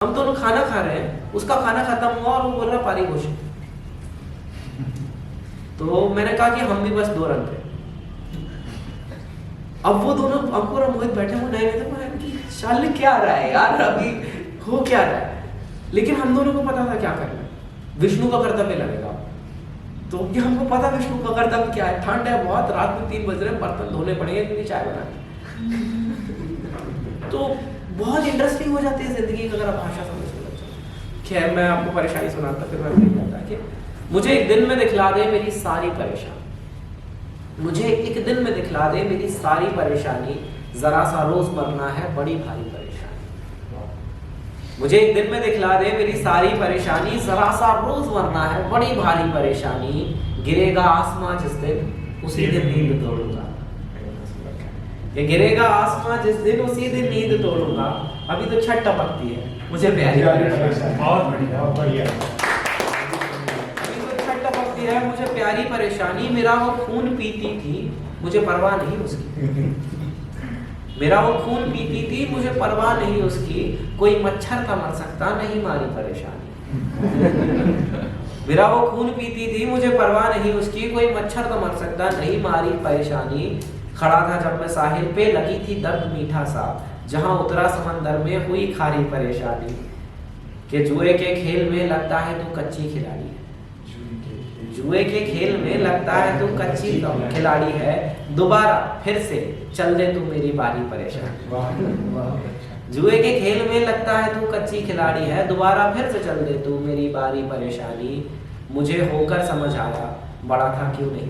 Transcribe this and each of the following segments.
हम दोनों खाना खा रहे हैं, उसका खाना खत्म हुआ और वो बोल रहा पारी घोष। तो मैंने कहा कि हम भी बस 2 रन थे। अब वो दोनों अंकुर और मोहित बैठे हुए नए थे, शाल क्या रहा है यार, अभी हो क्या रहा है। लेकिन हम दोनों को पता था क्या करना है, विष्णु का कर्तव्य लगेगा। तो कि हमको पता विष्णु का कर्तव्य क्या है, ठंड है बहुत, रात में 3 बज रहे हैं, बर्तन धोने पड़ेंगे क्योंकि चाय बनानी। तो बहुत इंटरेस्टिंग हो जाती है जिंदगी अगर आप भाषा समझने लग जाओ। खैर मैं आपको परेशानी सुनाता, फिर मैं नहीं जाता कि मुझे एक दिन में दिखला दे मेरी सारी परेशानी, मुझे एक दिन में दिखला दे मेरी सारी परेशानी, जरा सा रोज मरना है बड़ी भारी परेशानी। मुझे एक दिन में दिखला दे मेरी सारी परेशानी, जरा सा रोज मरना है बड़ी भारी परेशानी, गिरेगा आसमां जिस दिन उसी दिन नींद तोड़ूंगा। ये गिरेगा आसमां जिस दिन उसी दिन नींद तोड़ूंगा। अभी तो छठ टपकती है, मुझे प्यारी बहुत बढ़िया, बहुत बढ़िया। अभी तो छठ टपकती है, मुझे प्यारी परेशानी, मेरा वो खून पीती थी मुझे परवाह नहीं उसकी, मेरा वो खून पीती थी मुझे परवाह नहीं उसकी, कोई मच्छर था मर सकता नहीं मारी परेशानी। मेरा वो खून पीती थी मुझे परवाह नहीं उसकी, कोई मच्छर तो मर सकता नहीं मारी परेशानी। खड़ा था जब मैं साहिल पे, लगी थी दर्द मीठा सा, जहां उतरा समंदर में हुई खारी परेशानी। कि जुए के खेल में लगता है तू कच्ची खिलाड़ी है, जुए के खेल में लगता है तू कच्ची खिलाड़ी है, दोबारा फिर से चल दे तू मेरी बारी परेशानी। जुए के खेल में लगता है तू कच्ची खिलाड़ी है, दोबारा फिर से चल दे तू मेरी बारी परेशानी। मुझे होकर समझ आया बड़ा था क्यों नहीं।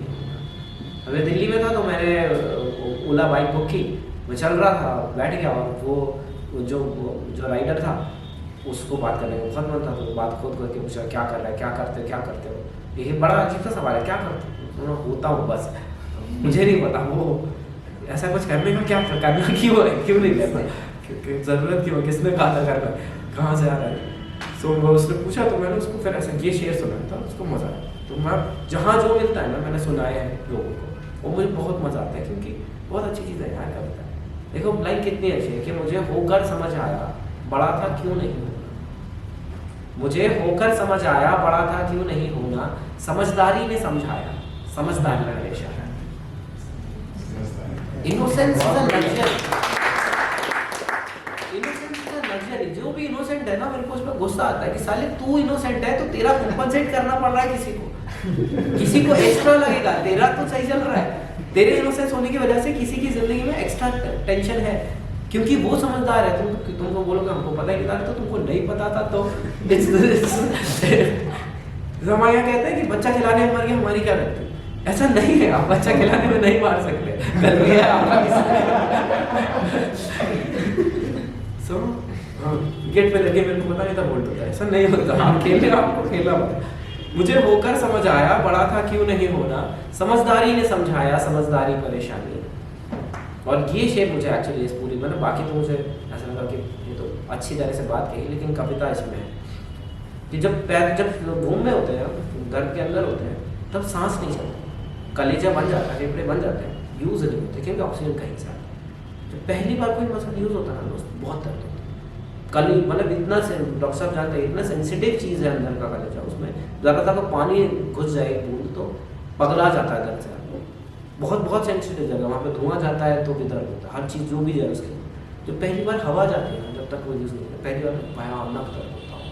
अभी दिल्ली में था तो मैंने ओला बाइक बुक की, मैं चल रहा था, बैठ गया और वो जो राइडर था उसको बात करने का बहुत मन था, तो बात खुद करके पूछा क्या कर रहा है, क्या करते हो। ये बड़ा अजीब सा सवाल है, क्या करते हो। होता हूँ बस, मुझे नहीं पता वो ऐसा कुछ करने का क्या करना क्यों है, क्यों नहीं करना, ज़रूरत क्यों, किसने कहा था करना, कहाँ से आ रहा है। सो उसने पूछा तो मैंने उसको फिर ऐसा ये शेर सुनाया था, उसको मज़ा आया। तो मैं जहाँ जो मिलता है ना मैंने सुनाया है लोगों को, और मुझे बहुत मज़ा आता है क्योंकि बहुत अच्छी चीज़ है यार कविता। देखो लाइन कितनी अच्छी है कि मुझे होकर समझ आया बड़ा था क्यों नहीं होना, मुझे होकर समझ आया बड़ा था क्यों नहीं होना, समझदारी ने समझाया समझदारी का रेशा है। Innocence is a luxury, innocence is a luxury. जो भी इनोसेंट है ना, मेरे को उसमें गुस्सा आता है कि साले तू इनोसेंट है तो तेरा कंपनसेट करना पड़ रहा है किसी को, किसी को एक्स्ट्रा लगेगा, तेरा तो सही चल रहा है, तेरे इनोसेंस होने की वजह से किसी की जिंदगी में एक्स्ट्रा टेंशन है क्योंकि वो समझदार है। तुमको बोलोगे हमको पता है तो तुमको नहीं पता था तो हमारे यहाँ कहते हैं कि बच्चा खिलाने में मर गया, हमारी क्या गलती। ऐसा नहीं है, आप बच्चा खिलाने में नहीं मार सकते, गलती है आपका। सो गेट पे लगे मेरे को पता नहीं था बोल्ट होता है, ऐसा नहीं होता, आप खेलने आपको खेलना पड़ता। मुझे होकर समझ आया बड़ा था क्यों नहीं होना, समझदारी ने समझाया समझदारी परेशानी। और ये शेर मुझे एक्चुअली इस पूरी में, बाकी तो मुझे ऐसा लगा कि ये तो अच्छी तरह से बात कही, लेकिन कविता इसमें है कि जब घूम में होते हैं, गर्भ के अंदर होते हैं, तब सांस नहीं चलता, कलेजा बन जाता है, फेफड़े बन जाते हैं, यूज़ नहीं होते क्योंकि ऑक्सीजन कहीं से आता है। जब पहली बार कोई मसल यूज़ होता है ना दोस्त, बहुत दर्द होता है। कल मतलब इतना से डॉक्टर साहब जानते हैं इतना सेंसिटिव चीज़ है अंदर का कलेजा, उसमें ज़्यादा सा पानी घुस जाए बूंद तो पगला जाता है दर्द से। बहुत सेंसिटिव जगह, वहाँ पे धुआं जाता है तो भी दर्द होता है, हर चीज़ जो भी जाए उसके। जो पहली बार हवा जाती है ना, जब तक वो यूज़ नहीं होता, पहली बार भयानक दर्द होता है,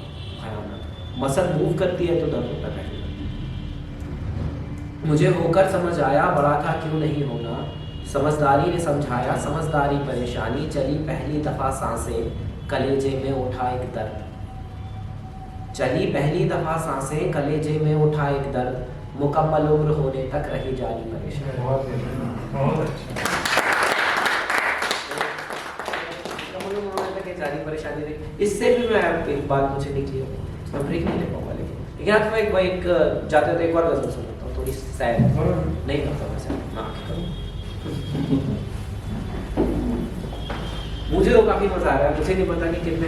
भयानक। मसल मूव करती है तो दर्द होता है पहली बार। मुझे होकर समझ आया बड़ा था क्यों नहीं होना, समझदारी ने समझाया समझदारी परेशानी, चली पहली दफ़ा सांसें कलेजे में उठा एक दर्द, चली पहली दफ़ा सांसें कलेजे में उठा एक दर्द, मुकम्मल उम्र होने तक रही जारी परेशानी। बहुत अच्छा। मुकम्मल उम्र होने तक जारी परेशानी रही। इससे भी मैं एक बात मुझे निकली, मैं ब्रेक नहीं ले पाऊंगा, लेकिन आज मैं एक जाते थे एक और गजल सुनाता हूँ, थोड़ी सैड नहीं करता वैसे, मुझे तो काफ़ी मज़ा आ रहा है, मुझे नहीं पता कि कितने